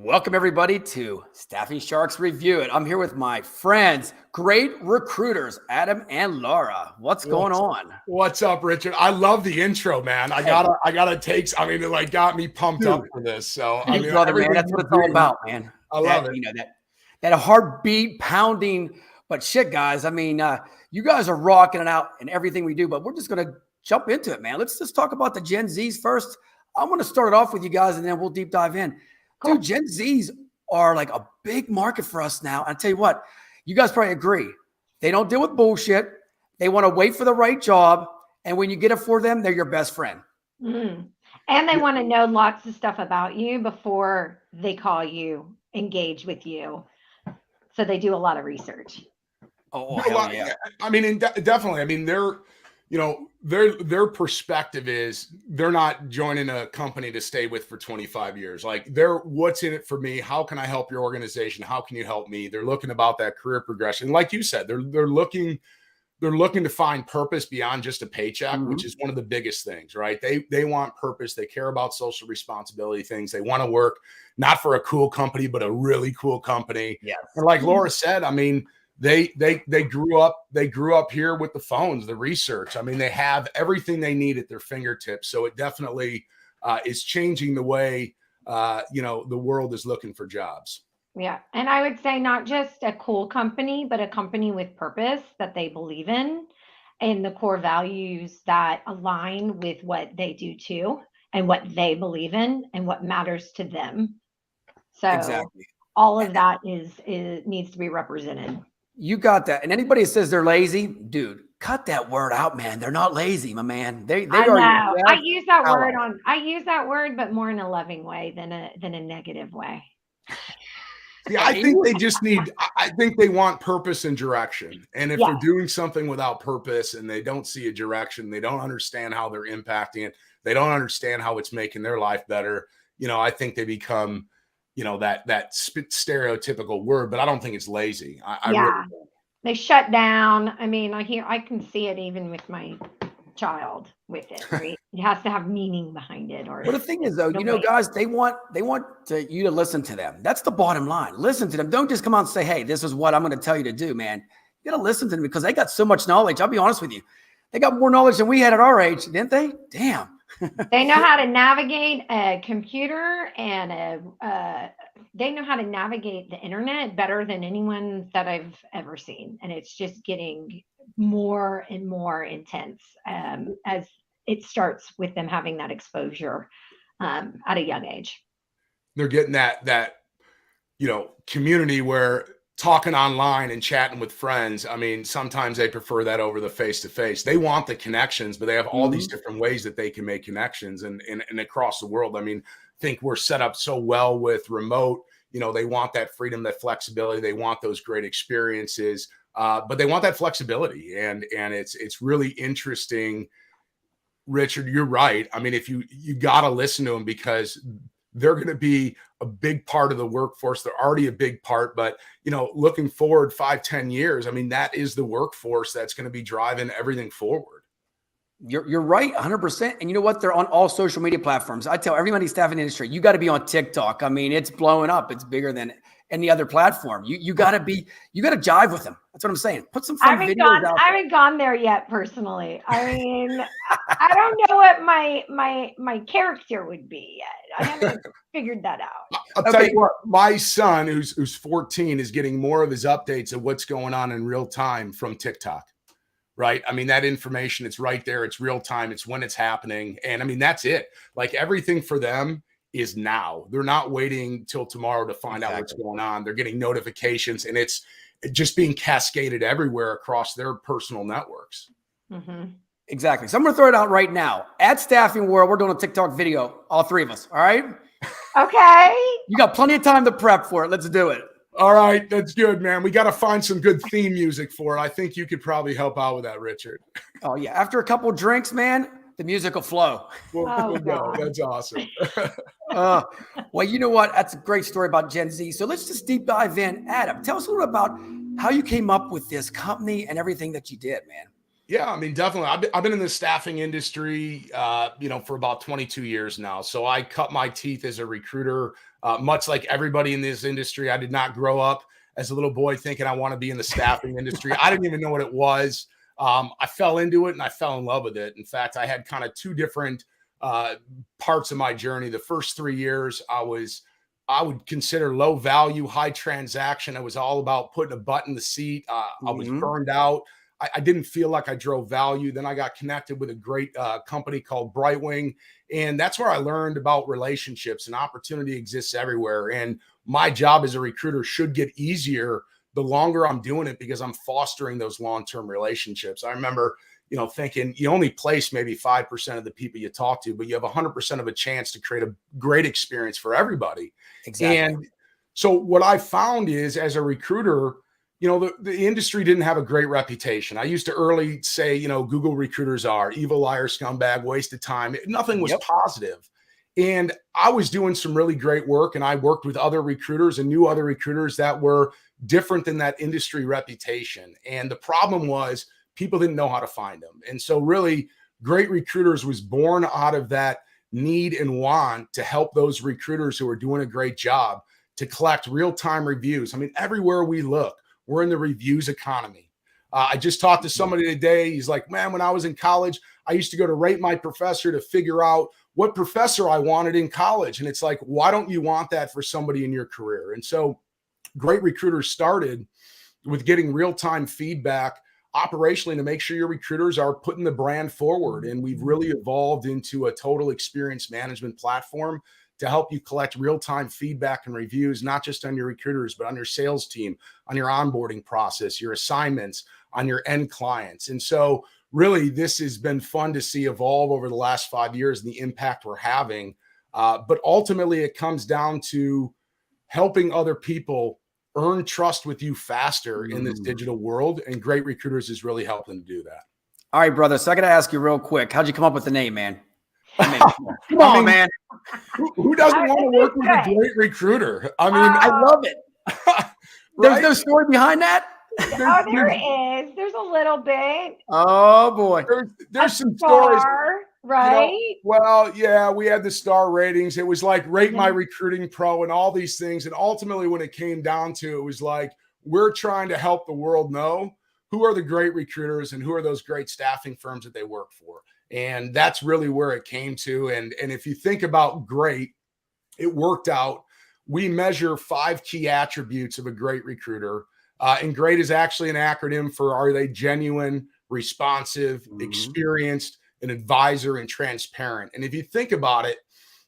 Welcome, everybody, to Staffing Sharks Review It. I'm here with my friends, great recruiters, Adam and Laura. What's going on? What's up, Richard? I love the intro, man. I gotta take. I mean, it like got me pumped up for this. So I mean, brother, man, that's what it's all about, man. I love it. You know that heartbeat pounding. But shit, guys, I mean, you guys are rocking it out in everything we do. But we're just gonna jump into it, man. Let's just talk about the Gen Zs first. I'm gonna start it off with you guys, and then we'll deep dive in. Dude, Gen Zs are like a big market for us now. And I tell you what, you guys probably agree. They don't deal with bullshit. They want to wait for the right job. And when you get it for them, they're your best friend. Mm-hmm. And they want to know lots of stuff about you before they call you, engage with you. So they do a lot of research. Oh, hell yeah. I mean, definitely. I mean, their perspective is they're not joining a company to stay with for 25 years. Like they're what's in it for me? How can I help your organization? How can you help me? They're looking about that career progression. Like you said, they're looking to find purpose beyond just a paycheck, which is one of the biggest things, right? They want purpose. They care about social responsibility things. They want to work not for a cool company, but a really cool company. Yeah. And like Laura said, I mean, they grew up here with the phones, the research. I mean, they have everything they need at their fingertips. So it definitely is changing the way the world is looking for jobs. Yeah. And I would say not just a cool company, but a company with purpose that they believe in and the core values that align with what they do too and what they believe in and what matters to them. So exactly. All of that is needs to be represented. You got that. And anybody that says they're lazy, dude, cut that word out, man. They're not lazy, my man. They I are. know. I use that word, but more in a loving way than a negative way. Yeah, I think they just need, I think they want purpose and direction. And if they're doing something without purpose and they don't see a direction, they don't understand how they're impacting it, they don't understand how it's making their life better. I think they become, that stereotypical word, but I don't think it's lazy. I really don't. They shut down. I mean, I can see it even with my child with it, right? It has to have meaning behind it. Well, the thing is, though, guys, they want you to listen to them. That's the bottom line. Listen to them. Don't just come out and say, hey, this is what I'm going to tell you to do, man. You got to listen to them because they got so much knowledge. I'll be honest with you. They got more knowledge than we had at our age, didn't they? Damn. They know how to navigate a computer and they know how to navigate the internet better than anyone that I've ever seen. And it's just getting more and more intense as it starts with them having that exposure at a young age. They're getting that community where talking online and chatting with friends. I mean, sometimes they prefer that over the face-to-face. They want the connections, but they have all these different ways that they can make connections and across the world. I mean, I think we're set up so well with remote, they want that freedom, that flexibility. They want those great experiences, but they want that flexibility. And it's really interesting, Richard, you're right. I mean, if you got to listen to them because they're going to be a big part of the workforce. They're already a big part, but looking forward 5-10 years, I mean, that is the workforce that's going to be driving everything forward. You're right, 100%. And you know what? They're on all social media platforms. I tell everybody staffing industry, you got to be on TikTok. I mean, it's blowing up. It's bigger than any other platform. You got to jive with them. That's what I'm saying. Put some fun videos out. I haven't gone there yet personally. I mean, I don't know what my character would be yet. I haven't figured that out. I'll tell you what, my son, who's 14, is getting more of his updates of what's going on in real time from TikTok. Right. I mean, that information, it's right there. It's real time. It's when it's happening. And I mean, that's it. Like everything for them is now. They're not waiting till tomorrow to find out what's going on. They're getting notifications and it's just being cascaded everywhere across their personal networks. Mm-hmm. Exactly. So I'm going to throw it out right now. At Staffing World, we're doing a TikTok video, all three of us. All right. Okay. You got plenty of time to prep for it. Let's do it. All right. That's good, man. We got to find some good theme music for it. I think you could probably help out with that, Richard. Oh, yeah. After a couple drinks, man, the music will flow. We'll go. That's awesome. Well, you know what? That's a great story about Gen Z. So let's just deep dive in. Adam, tell us a little about how you came up with this company and everything that you did, man. Yeah, I mean, definitely. I've been in the staffing industry, for about 22 years now. So I cut my teeth as a recruiter, much like everybody in this industry. I did not grow up as a little boy thinking I want to be in the staffing industry. I didn't even know what it was. I fell into it and I fell in love with it. In fact, I had kind of two different uh, parts of my journey. The first 3 years, I would consider low value, high transaction. It was all about putting a butt in the seat. I was Mhm. burned out. I didn't feel like I drove value. Then I got connected with a great company called Brightwing. And that's where I learned about relationships, and opportunity exists everywhere. And my job as a recruiter should get easier the longer I'm doing it because I'm fostering those long-term relationships. I remember, thinking you only place maybe 5% of the people you talk to, but you have 100% of a chance to create a great experience for everybody. Exactly. And so what I found is, as a recruiter, the industry didn't have a great reputation. I used to early say, Google recruiters are evil, liar, scumbag, waste of time. Nothing was Yep. positive. And I was doing some really great work, and I worked with other recruiters and knew other recruiters that were different than that industry reputation. And the problem was people didn't know how to find them. And so really Great Recruiters was born out of that need and want to help those recruiters who are doing a great job to collect real-time reviews. I mean, everywhere we look, we're in the reviews economy. I just talked to somebody today. He's like, man, when I was in college, I used to go to Rate My Professor to figure out what professor I wanted in college. And it's like, why don't you want that for somebody in your career? And so Great Recruiters started with getting real-time feedback operationally to make sure your recruiters are putting the brand forward. And we've really evolved into a total experience management platform to help you collect real-time feedback and reviews, not just on your recruiters, but on your sales team, on your onboarding process, your assignments, on your end clients. And so really, this has been fun to see evolve over the last 5 years and the impact we're having. But ultimately, it comes down to helping other people earn trust with you faster in this Mm. digital world. And Great Recruiters is really helping to do that. All right, brother. So I got to ask you real quick. How'd you come up with the name, man? I mean, come I on, mean, man. who doesn't want to This work is with a good. great recruiter? I mean, I love it. There's right? no story behind that. Oh, there is. There's a little bit. Oh boy. There's A some stories, star, you know. right? Well, yeah, we had the star ratings. It was like Rate My Mhm. Recruiting Pro and all these things. And ultimately, when it came down to it, was like, we're trying to help the world know who are the great recruiters and who are those great staffing firms that they work for. And that's really where it came to. And if you think about great, it worked out. We measure 5 key attributes of a great recruiter. And great is actually an acronym for, are they genuine, responsive, Mhm. experienced, an advisor, and transparent. And if you think about it,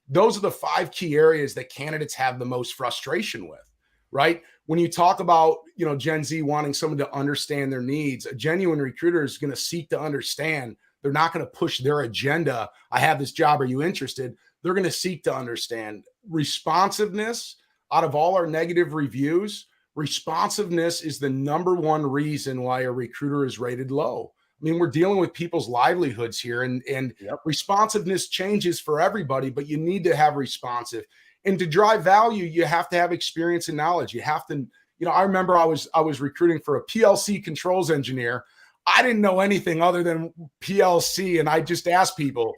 those are the 5 key areas that candidates have the most frustration with, right? When you talk about, Gen Z wanting someone to understand their needs, a genuine recruiter is going to seek to understand. They're not going to push their agenda. I have this job. Are you interested? They're going to seek to understand. Responsiveness, out of all our negative reviews, responsiveness is the number one reason why a recruiter is rated low. I mean, we're dealing with people's livelihoods here, and Yep. responsiveness changes for everybody, but you need to have responsive. And to drive value, you have to have experience and knowledge. You have to, I remember I was recruiting for a PLC controls engineer. I didn't know anything other than PLC, and I just asked people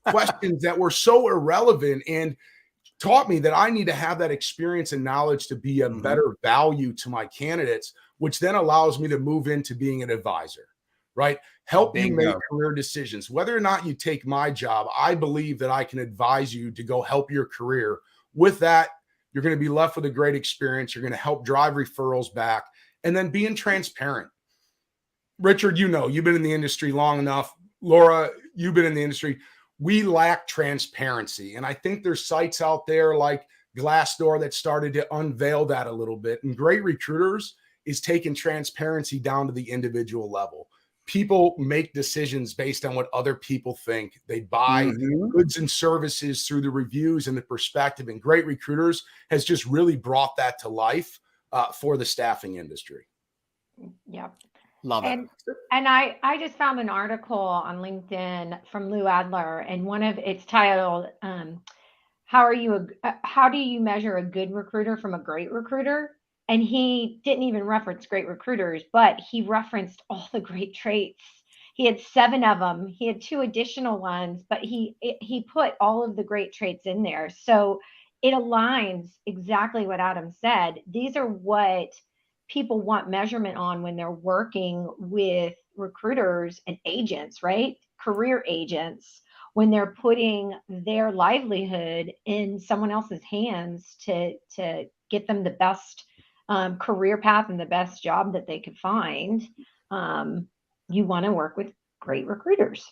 questions that were so irrelevant and taught me that I need to have that experience and knowledge to be a Mhm. better value to my candidates, which then allows me to move into being an advisor, right? Help you make Bingo. career decisions. Whether or not you take my job, I believe that I can advise you to go help your career. With that, you're going to be left with a great experience. You're going to help drive referrals back, and then being transparent. Richard, you've been in the industry long enough. Laura, you've been in the industry. We lack transparency. And I think there's sites out there like Glassdoor that started to unveil that a little bit. And Great Recruiters is taking transparency down to the individual level. People make decisions based on what other people think. They buy Mhm. goods and services through the reviews and the perspective. And Great Recruiters has just really brought that to life for the staffing industry. Yep. Love it. And I just found an article on LinkedIn from Lou Adler, and one of it's titled how do you measure a good recruiter from a great recruiter? And he didn't even reference great recruiters, but he referenced all the great traits. He had 7 of them. He had 2 additional ones, but he put all of the great traits in there. So it aligns exactly what Adam said. These are what people want measurement on when they're working with recruiters and agents, right? Career agents, when they're putting their livelihood in someone else's hands to get them the best career path and the best job that they could find. You want to work with great recruiters.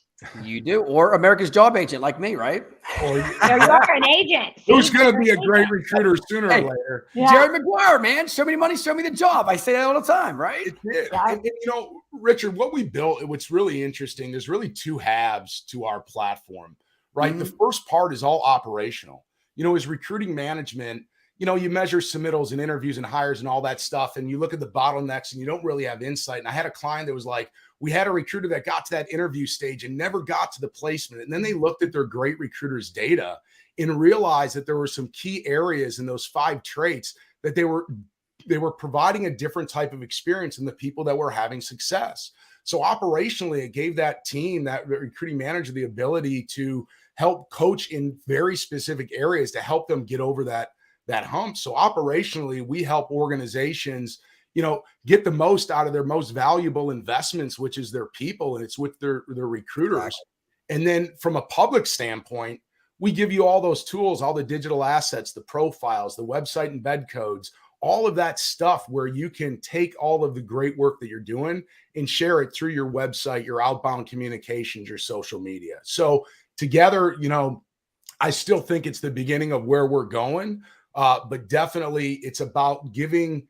You do, or America's Job Agent like me, right? Or There you are, an agent. See? who's going to be a great recruiter sooner or later? Yeah. Jerry Maguire, man, show me the money, show me the job. I say that all the time, right? It did. Yeah. And, you know, Richard, what we built, what's really interesting, there's really 2 halves to our platform, right? Mhm. The first part is all operational. You know, is recruiting management, you know, you measure submittals and interviews and hires and all that stuff, and you look at the bottlenecks and you don't really have insight. And I had a client that was like, we had a recruiter that got to that interview stage and never got to the placement. And then they looked at their great recruiters data and realized that there were some key areas in those 5 traits that they were providing a different type of experience than the people that were having success. So operationally, it gave that team, that recruiting manager, the ability to help coach in very specific areas to help them get over that hump. So operationally, we help organizations, you know, get the most out of their most valuable investments, which is their people, and it's with their recruiters. Exactly. And then from a public standpoint, we give you all those tools, all the digital assets, the profiles, the website embed codes, all of that stuff where you can take all of the great work that you're doing and share it through your website, your outbound communications, your social media. So together, you know, I still think it's the beginning of where we're going, but definitely it's about giving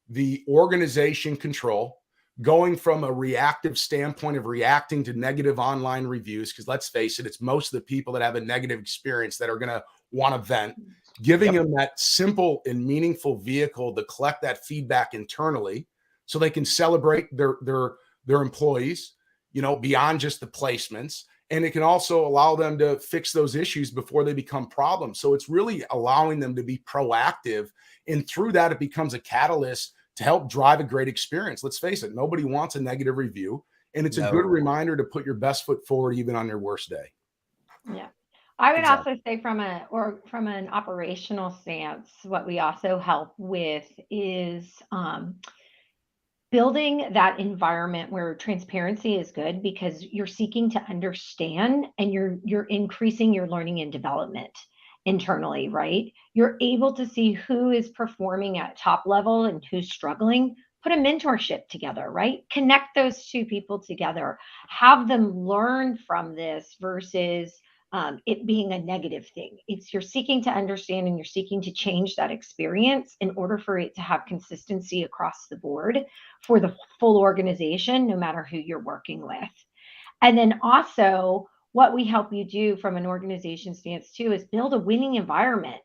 the organization control, going from a reactive standpoint of reacting to negative online reviews, because let's face it, it's most of the people that have a negative experience that are going to want to vent, giving them that simple and meaningful vehicle to collect that feedback internally so they can celebrate their employees, you know, beyond just the placements. And it can also allow them to fix those issues before they become problems. So it's really allowing them to be proactive. And through that, it becomes a catalyst to help drive a great experience. Let's face it, nobody wants a negative review. And it's a good reminder to put your best foot forward, even on your worst day. Yeah. I would Exactly. also say from an operational stance, what we also help with is building that environment where transparency is good, because you're seeking to understand and you're increasing your learning and development internally, right? You're able to see who is performing at top level and who's struggling. Put a mentorship together, right? Connect those 2 people together. Have them learn from this versus it being a negative thing. It's you're seeking to understand and you're seeking to change that experience in order for it to have consistency across the board for the full organization, no matter who you're working with. And then also, what we help you do from an organization stance too is build a winning environment.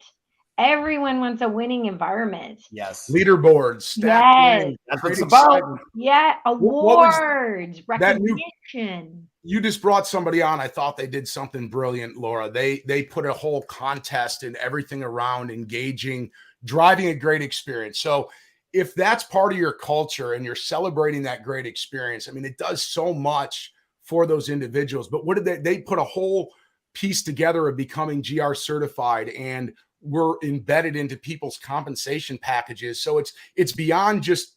Everyone wants a winning environment. Yes. Leaderboards, stack Yes. wins, That's what create it's about. excitement. Yeah, What was awards, that new- recognition. You just brought somebody on. I thought they did something brilliant, Laura. They put a whole contest and everything around engaging, driving a great experience. So if that's part of your culture and you're celebrating that great experience, I mean, it does so much for those individuals. But what did they put a whole piece together of becoming GR certified, and we're embedded into people's compensation packages. So it's beyond just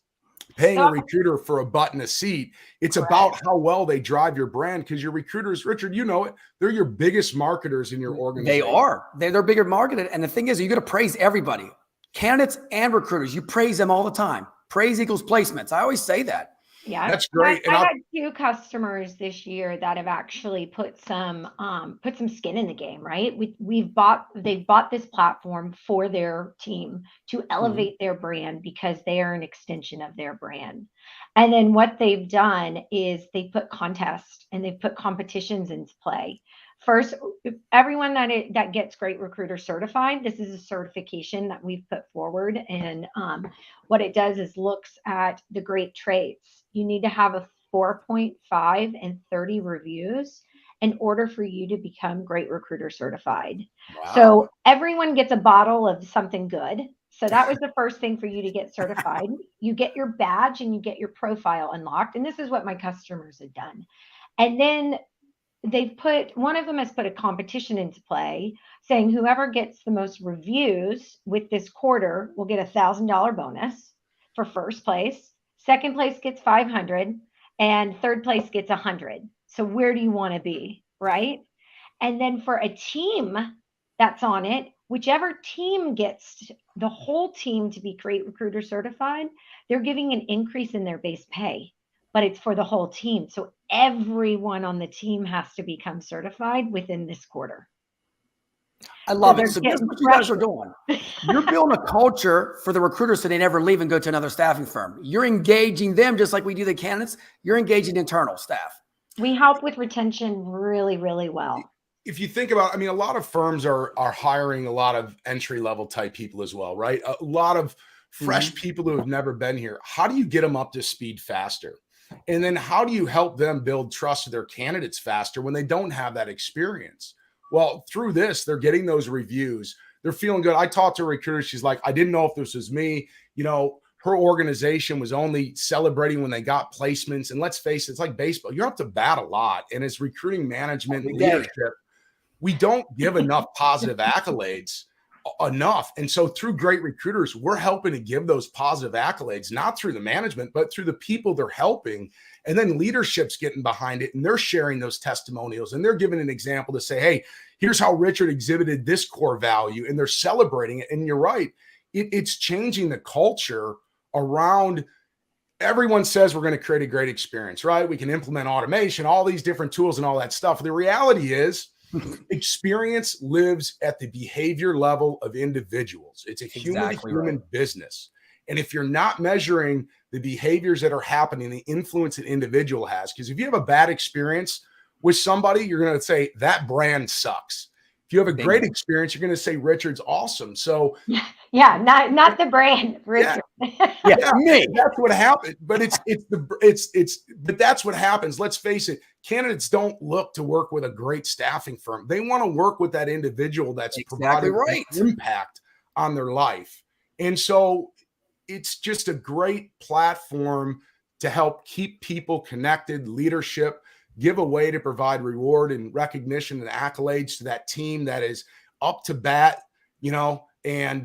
paying a recruiter for a butt and a seat. It's about how well they drive your brand, because your recruiters, Richard, you know it, they're your biggest marketers in your organization. They are. They're bigger marketed. And the thing is, you got to praise everybody, candidates and recruiters. You praise them all the time. Praise equals placements. I always say that. Yeah, That's great. I had 2 customers this year that have actually put some skin in the game, right? They've bought this platform for their team to elevate their brand, because they are an extension of their brand. And then what they've done is they put contests and they've put competitions into play. First, everyone that gets Great Recruiter certified, this is a certification that we've put forward. And what it does is looks at the great traits. You need to have a 4.5 and 30 reviews in order for you to become Great Recruiter certified. Wow. So everyone gets a bottle of something good. So that was the first thing for you to get certified. You get your badge and you get your profile unlocked. And this is what my customers have done. And then one of them has put a competition into play saying whoever gets the most reviews with this quarter will get $1,000 bonus for first place. Second place gets 500 and third place gets 100. So where do you want to be? Right. And then for a team that's on it, whichever team gets the whole team to be Great Recruiter certified, they're giving an increase in their base pay, but it's for the whole team. So everyone on the team has to become certified within this quarter. I love it. So guess what you guys are doing? You're building a culture for the recruiters so they never leave and go to another staffing firm. You're engaging them just like we do the candidates. You're engaging internal staff. We help with retention really, really well. If you think about, I mean, a lot of firms are hiring a lot of entry level type people as well, right? A lot of fresh people who have never been here. How do you get them up to speed faster? And then how do you help them build trust with their candidates faster when they don't have that experience? Well, through this, they're getting those reviews. They're feeling good. I talked to a recruiter. She's like, I didn't know if this was me. You know, her organization was only celebrating when they got placements. And let's face it, it's like baseball. You're up to bat a lot. And as recruiting management and leadership, we don't give enough positive accolades enough. And so through Great Recruiters, we're helping to give those positive accolades, not through the management, but through the people they're helping. And then leadership's getting behind it and they're sharing those testimonials and they're giving an example to say, hey, here's how Richard exhibited this core value, and they're celebrating it. And you're right. It's changing the culture around. Everyone says we're going to create a great experience, right? We can implement automation, all these different tools and all that stuff. The reality is experience lives at the behavior level of individuals. It's a human business. And if you're not measuring the behaviors that are happening, the influence an individual has, because if you have a bad experience with somebody, you're going to say that brand sucks. If you have a great experience, you're going to say Richard's awesome. So yeah, not the brand, Richard. Yeah, me. That's what happened. But but that's what happens. Let's face it. Candidates don't look to work with a great staffing firm. They want to work with that individual that's providing impact on their life. And so it's just a great platform to help keep people connected, leadership, give a way to provide reward and recognition and accolades to that team that is up to bat, you know, and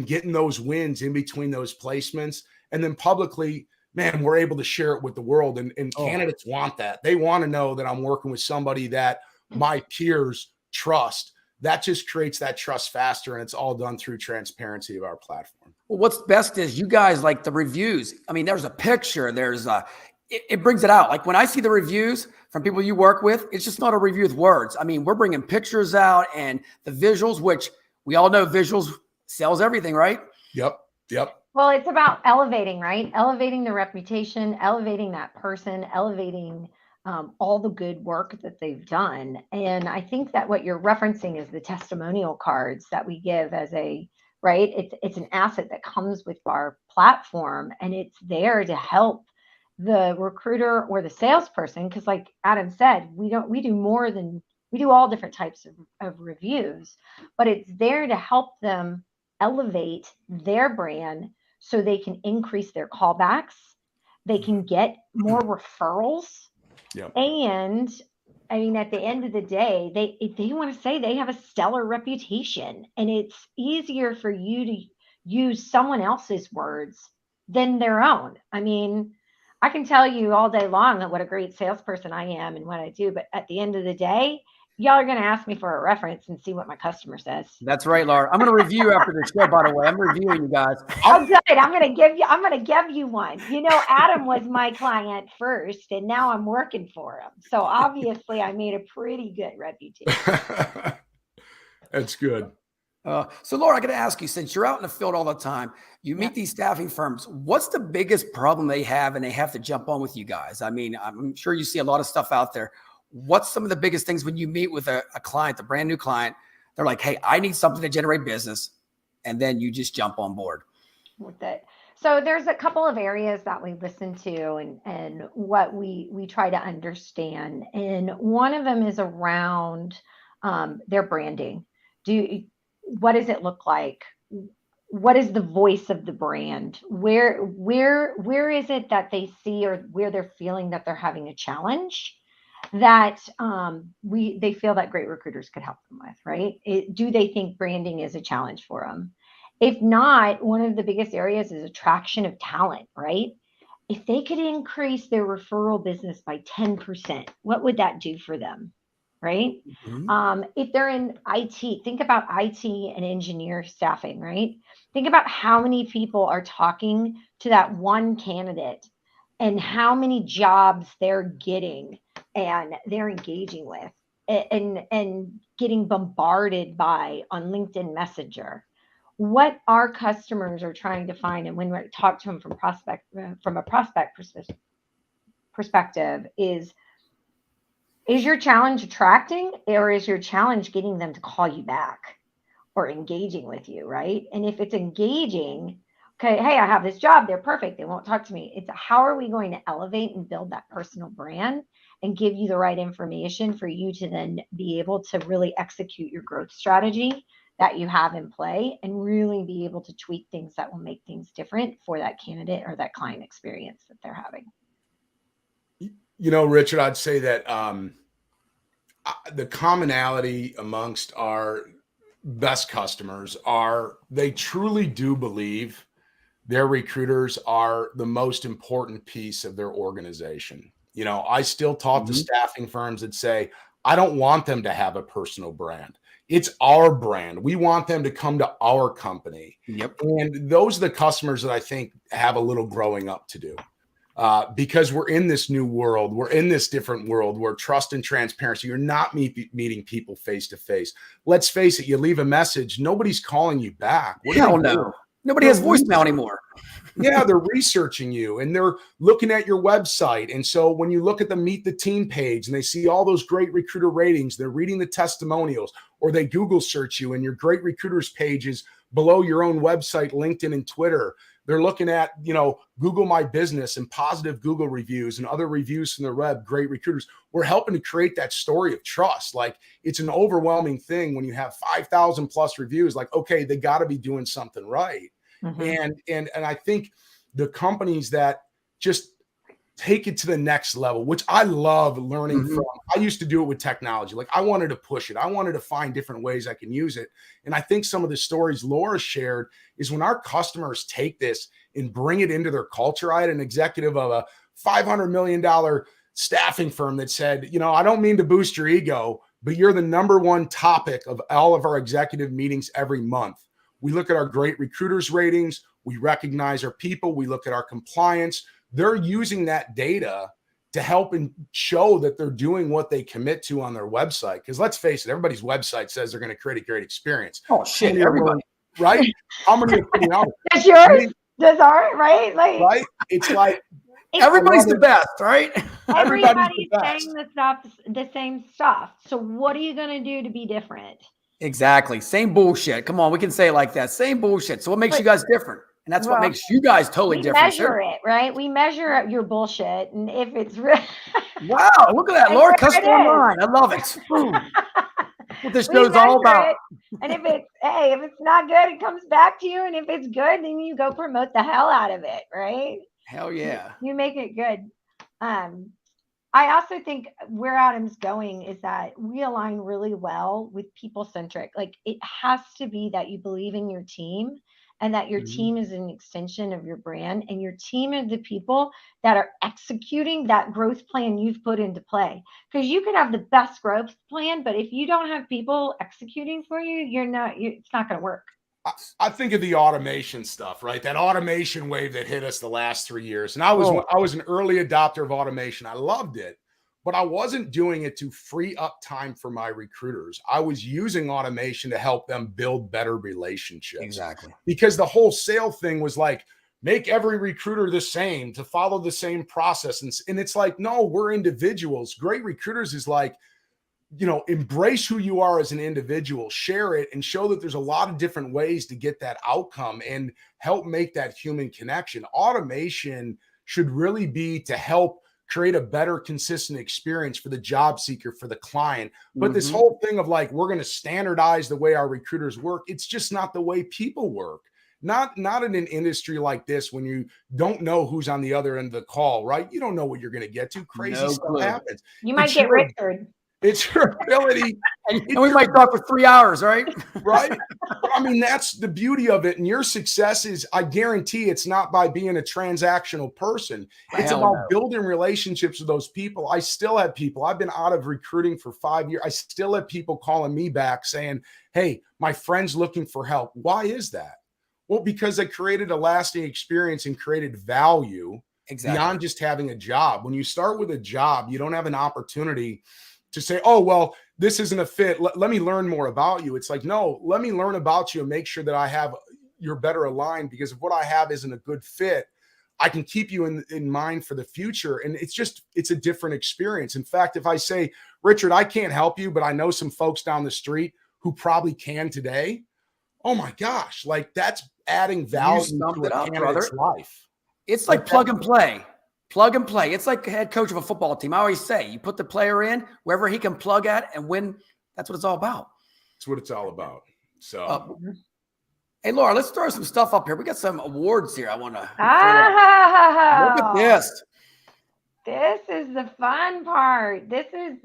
getting those wins in between those placements. And then publicly, man, we're able to share it with the world. And candidates want that. They want to know that I'm working with somebody that my peers trust. That just creates that trust faster. And it's all done through transparency of our platform. Well, what's best is you guys like the reviews. I mean, there's a picture, it brings it out. Like when I see the reviews from people you work with, it's just not a review with words. I mean, we're bringing pictures out and the visuals, which we all know visuals sells everything, right? Yep. Well, it's about elevating, right? Elevating the reputation, elevating that person, elevating all the good work that they've done. And I think that what you're referencing is the testimonial cards that we give as right? It's an asset that comes with our platform, and it's there to help the recruiter or the salesperson, because like Adam said, we do all different types of reviews, but it's there to help them elevate their brand so they can increase their callbacks, they can get more referrals. Yep. And I mean, at the end of the day, they want to say they have a stellar reputation, and it's easier for you to use someone else's words than their own. I mean, I can tell you all day long what a great salesperson I am and what I do, but at the end of the day, y'all are going to ask me for a reference and see what my customer says. That's right, Laura. I'm going to review after the show, by the way. I'm reviewing you guys. Oh, good. I'm going to give you one. You know, Adam was my client first, and now I'm working for him. So obviously I made a pretty good reputation. That's good. So Laura, I got to ask you, since you're out in the field all the time, you meet these staffing firms, what's the biggest problem they have and they have to jump on with you guys? I mean, I'm sure you see a lot of stuff out there. What's some of the biggest things when you meet with a client, a brand new client, they're like, hey, I need something to generate business. And then you just jump on board. With it. So there's a couple of areas that we listen to and what we try to understand. And one of them is around their branding. What does it look like? What is the voice of the brand? Where is it that they see or where they're feeling that they're having a challenge? that they feel that great recruiters could help them with, right? Do they think branding is a challenge for them? If not, one of the biggest areas is attraction of talent, right? If they could increase their referral business by 10%, what would that do for them? Right? Mhm. If they're in IT, think about IT and engineer staffing, right? Think about how many people are talking to that one candidate and how many jobs they're getting and they're engaging with and getting bombarded by on LinkedIn Messenger. What our customers are trying to find, and when we talk to them from a prospect perspective, is your challenge attracting, or is your challenge getting them to call you back or engaging with you, right? And if it's engaging, okay, hey, I have this job, they're perfect, they won't talk to me. It's how are we going to elevate and build that personal brand and give you the right information for you to then be able to really execute your growth strategy that you have in play and really be able to tweak things that will make things different for that candidate or that client experience that they're having. Richard, I'd say that the commonality amongst our best customers are they truly do believe their recruiters are the most important piece of their organization. I still talk to Mhm. staffing firms that say, I don't want them to have a personal brand. It's our brand. We want them to come to our company. Yep. And those are the customers that I think have a little growing up to do. Because we're in this new world. We're in this different world where trust and transparency, you're not meeting people face to face. Let's face it, you leave a message, nobody's calling you back. What are Hell they doing? no. Nobody They're has voicemail anymore. Yeah, they're researching you and they're looking at your website. And so when you look at the Meet the Team page and they see all those great recruiter ratings, they're reading the testimonials, or they Google search you and your great recruiters pages below your own website, LinkedIn and Twitter. They're looking at, Google My Business and positive Google reviews and other reviews from the web, great recruiters. We're helping to create that story of trust. Like, it's an overwhelming thing when you have 5,000 plus reviews, like, okay, they got to be doing something right. Mhm. And I think the companies that just take it to the next level, which I love learning Mhm. from. I used to do it with technology. Like, I wanted to push it. I wanted to find different ways I can use it. And I think some of the stories Laura shared is when our customers take this and bring it into their culture. I had an executive of a $500 million staffing firm that said, I don't mean to boost your ego, but you're the number one topic of all of our executive meetings every month. We look at our great recruiters ratings. We recognize our people. We look at our compliance. They're using that data to help and show that they're doing what they commit to on their website. Because let's face it, everybody's website says they're going to create a great experience. Oh shit, everybody. Right? How many are putting out? That's yours? That's ours, right? Like, right? It's like Everybody's the best, right? everybody's the best. saying the same stuff. So what are you going to do to be different? Exactly. Same bullshit. Come on, we can say it like that. Same bullshit. So what makes you guys different? And that's what Well, makes you guys totally we different. measure it, right? We measure your bullshit, and if it's real, Wow, look at that. And Laura there cussed it online. I love it. Boom. What this we show's all measure about. it. And if it's not good, it comes back to you. And if it's good, then you go promote the hell out of it, right? Hell yeah. You make it good. I also think where Adam's going is that we align really well with people centric. Like, it has to be that you believe in your team and that your team is an extension of your brand, and your team is the people that are executing that growth plan you've put into play. Because you can have the best growth plan, but if you don't have people executing for you, it's not going to work. I think of the automation stuff, right? That automation wave that hit us the last 3 years. And I was an early adopter of automation. I loved it, but I wasn't doing it to free up time for my recruiters. I was using automation to help them build better relationships. Exactly. Because the whole sale thing was like, make every recruiter the same, to follow the same process. And it's like, no, we're individuals. Great recruiters is like, embrace who you are as an individual, share it, and show that there's a lot of different ways to get that outcome and help make that human connection. Automation should really be to help create a better, consistent experience for the job seeker, for the client. But this whole thing of like, we're going to standardize the way our recruiters work, it's just not the way people work. Not in an industry like this when you don't know who's on the other end of the call, right? You don't know what you're going to get to. Crazy No stuff clue. happens. You might It's get your- Richard. It's your ability. And we might talk for 3 hours, right? Right? I mean, that's the beauty of it. And your success is, I guarantee it's not by being a transactional person. It's Hell about no. building relationships with those people. I still have people. I've been out of recruiting for 5 years. I still have people calling me back saying, hey, my friend's looking for help. Why is that? Well, because I created a lasting experience and created value beyond just having a job. When you start with a job, you don't have an opportunity to say, oh, well, this isn't a fit. Let me learn more about you. It's like, no, let me learn about you and make sure that you're better aligned, because if what I have isn't a good fit, I can keep you in mind for the future. And it's a different experience. In fact, if I say, Richard, I can't help you, but I know some folks down the street who probably can today. Oh my gosh. Like, that's adding value to a candidate's life. It's like plug and play. Plug and play. It's like a head coach of a football team. I always say, you put the player in wherever he can plug at and win. That's what it's all about. That's what it's all about. So, hey, Laura, let's throw some stuff up here. We got some awards here. I want to look at this. This is the fun part. This is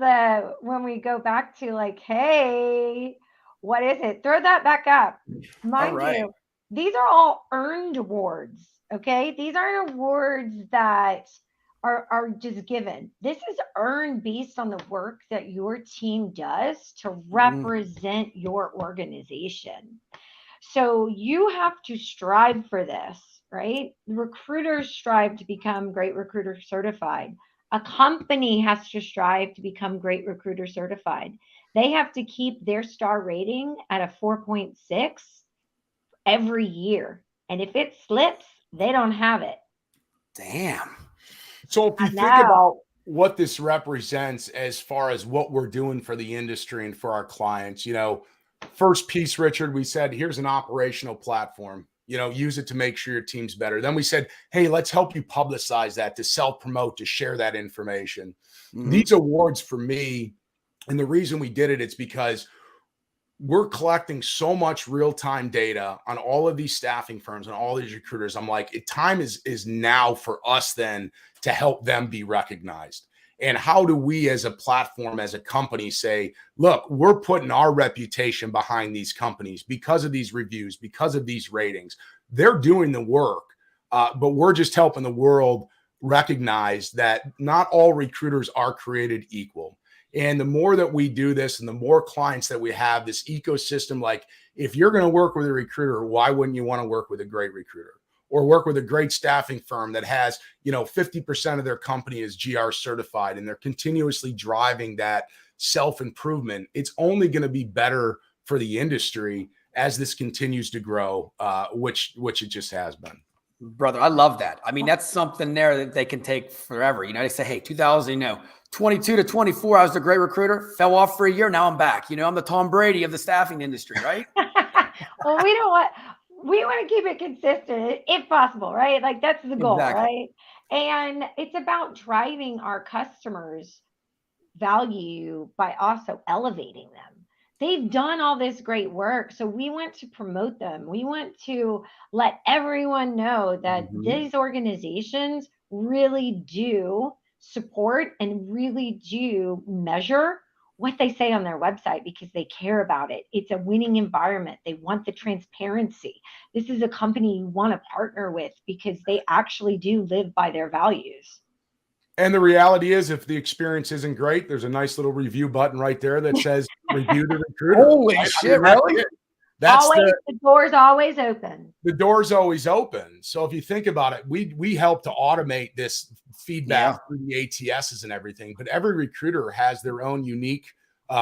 when we go back to like, hey, what is it? Throw that back up. Mind you, these are all earned awards. Okay. These aren't awards that are just given. This is earned based on the work that your team does to represent your organization. So you have to strive for this, right? Recruiters strive to become Great Recruiter Certified. A company has to strive to become Great Recruiter Certified. They have to keep their star rating at a 4.6 every year. And if it slips, they don't have it. Damn. So if you think about what this represents as far as what we're doing for the industry and for our clients, first piece, Richard, we said, here's an operational platform, use it to make sure your team's better. Then we said, hey, let's help you publicize that, to self-promote, to share that information. These awards for me, and the reason we did it, it's because we're collecting so much real-time data on all of these staffing firms and all these recruiters. I'm like, time is now for us then to help them be recognized. And how do we as a platform, as a company say, look, we're putting our reputation behind these companies because of these reviews, because of these ratings. They're doing the work, but we're just helping the world recognize that not all recruiters are created equal. And the more that we do this and the more clients that we have, this ecosystem, like if you're going to work with a recruiter, why wouldn't you want to work with a great recruiter? Or work with a great staffing firm that has, 50% of their company is GR certified and they're continuously driving that self-improvement. It's only going to be better for the industry as this continues to grow, which it just has been. Brother, I love that. I mean, that's something there that they can take forever. They say, hey, 22 to 24, I was the great recruiter, fell off for a year. Now I'm back. I'm the Tom Brady of the staffing industry, right? Well, we want to keep it consistent if possible, right? Like that's the goal, right? And it's about driving our customers' value by also elevating them. They've done all this great work, so we want to promote them. We want to let everyone know that these organizations really do support and really do measure what they say on their website because they care about it. It's a winning environment. They want the transparency. This is a company you want to partner with because they actually do live by their values. And the reality is, if the experience isn't great, there's a nice little review button right there that says review the recruiter. Holy shit, really? The door's always open. The door's always open. So if you think about it, we help to automate this feedback through the ATSs and everything, but every recruiter has their own unique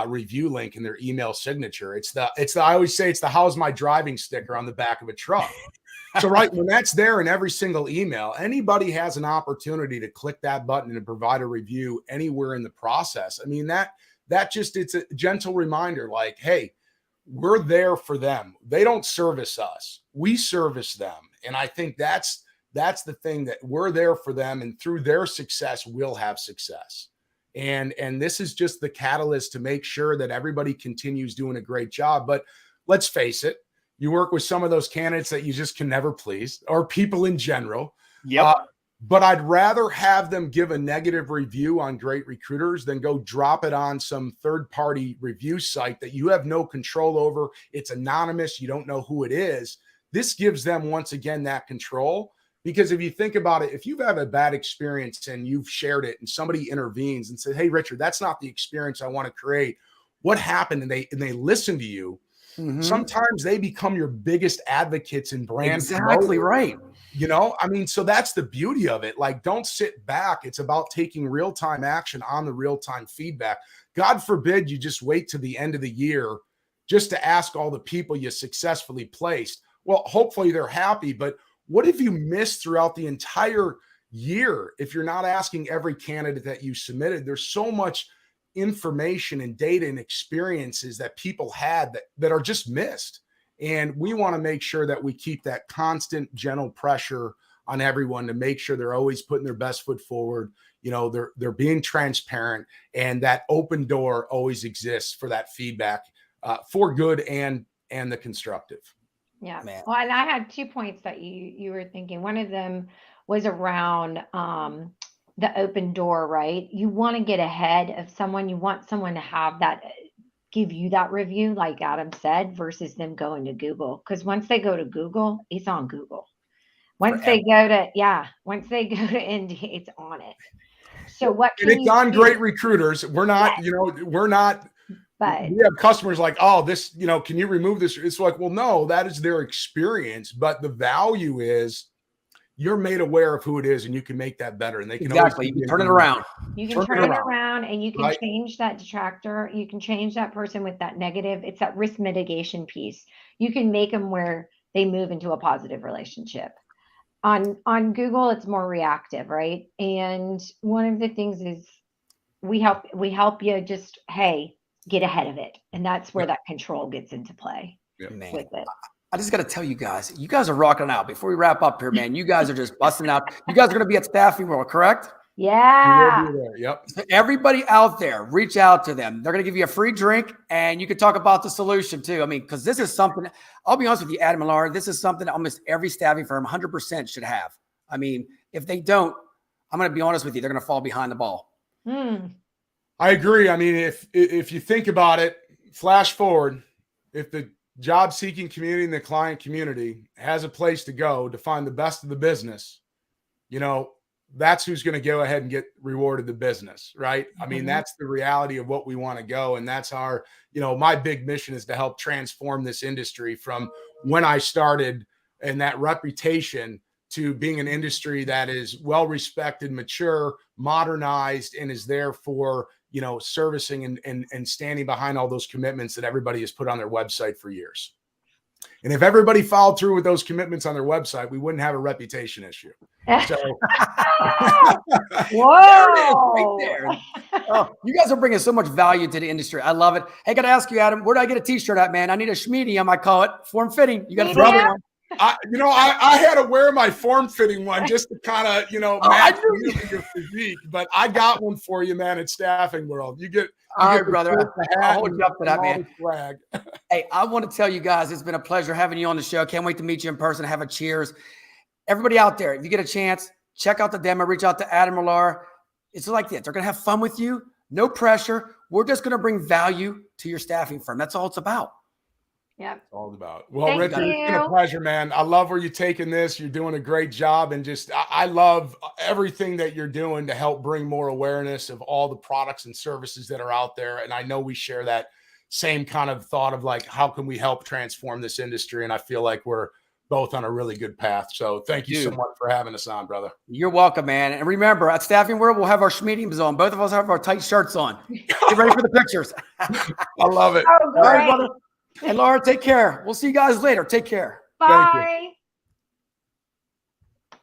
review link in their email signature. I always say it's the how's my driving sticker on the back of a truck. So right when that's there in every single email, anybody has an opportunity to click that button and provide a review anywhere in the process. I mean, it's a gentle reminder like, hey, we're there for them. They don't service us. We service them. And I think that's the thing, that we're there for them, and through their success, we'll have success. And this is just the catalyst to make sure that everybody continues doing a great job. But let's face it, You work with some of those candidates that you just can never please, or people in general. Yep. But I'd rather have them give a negative review on Great Recruiters than go drop it on some third-party review site that you have no control over. It's anonymous. You don't know who it is. This gives them, once again, that control. Because if you think about it, if you've had a bad experience and you've shared it and somebody intervenes and said, hey, Richard, that's not the experience I want to create. What happened? And they listen to you. Mm-hmm. Sometimes they become your biggest advocates in brand. Exactly right. You know, I mean, so that's the beauty of it. Like, don't sit back. It's about taking real-time action on the real-time feedback. God forbid you just wait to the end of the year just to ask all the people you successfully placed. Well, hopefully they're happy, but what if you missed throughout the entire year if you're not asking every candidate that you submitted? There's so much information and data and experiences that people had that are just missed. And we want to make sure that we keep that constant gentle pressure on everyone to make sure they're always putting their best foot forward. You know, they're being transparent, and that open door always exists for that feedback, for good and the constructive. Yeah. Man. Well, and I had 2 points that you were thinking. One of them was around the open door, right? You want to get ahead of someone. You want someone to have that, give you that review, like Adam said, versus them going to Google. Because once they go to Google, it's on Google. Once they go to Indeed, it's on it. So what? And it's on Great Recruiters. We're not, you know, we're not. But we have customers like, oh, this, you know, can you remove this? It's like, well, no, that is their experience. But the value is you're made aware of who it is, and you can make that better. And they can exactly. You can turn it around. You can turn it around, and you can change that detractor. You can change that person with that negative. It's that risk mitigation piece. You can make them where they move into a positive relationship. On Google, it's more reactive, right? And one of the things is we help you just, hey, get ahead of it. And that's where that control gets into play. Man, with it. I just got to tell you guys are rocking out. Before we wrap up here, man, you guys are just busting out. You guys are going to be at Staffing World, correct? Yeah. Yep. So everybody out there, reach out to them. They're going to give you a free drink, and you can talk about the solution too. I mean, because this is something, I'll be honest with you, Adam and Laura, this is something almost every staffing firm 100% should have. I mean, if they don't, I'm going to be honest with you, they're going to fall behind the ball. I agree. I mean, if you think about it, flash forward, if the job seeking community and the client community has a place to go to find the best of the business, you know, that's who's going to go ahead and get rewarded the business, right? I mean, that's the reality of what we want to go. And that's our, you know, my big mission is to help transform this industry from when I started and that reputation to being an industry that is well-respected, mature, modernized, and is there for, you know, servicing and standing behind all those commitments that everybody has put on their website for years. And if everybody followed through with those commitments on their website, we wouldn't have a reputation issue. So, whoa! Right there. Oh, you guys are bringing so much value to the industry. I love it. Hey, got to ask you, Adam, where do I get a T-shirt at, man? I need a schmedium, I call it, form fitting. You got to throw me one. I had to wear my form-fitting one just to kind of, you know, match your physique. But I got one for you, man, at Staffing World. You get all right, brother. I'll hold you up to that, man. Swag. Hey, I want to tell you guys, it's been a pleasure having you on the show. Can't wait to meet you in person. Have a cheers. Everybody out there, if you get a chance, check out the demo. Reach out to Adam or Laura. It's like this. They're going to have fun with you. No pressure. We're just going to bring value to your staffing firm. That's all it's about. Yeah. It's all about. Well, Richard, it's been a pleasure, man. I love where you're taking this. You're doing a great job. And just, I love everything that you're doing to help bring more awareness of all the products and services that are out there. And I know we share that same kind of thought of like, how can we help transform this industry? And I feel like we're both on a really good path. So thank you so much for having us on, brother. You're welcome, man. And remember, at Staffing World, we'll have our schmediums on. Both of us have our tight shirts on. Get ready for the pictures. I love it. Oh, all right, brother. Hey, Laura, take care. We'll see you guys later. Take care. Bye.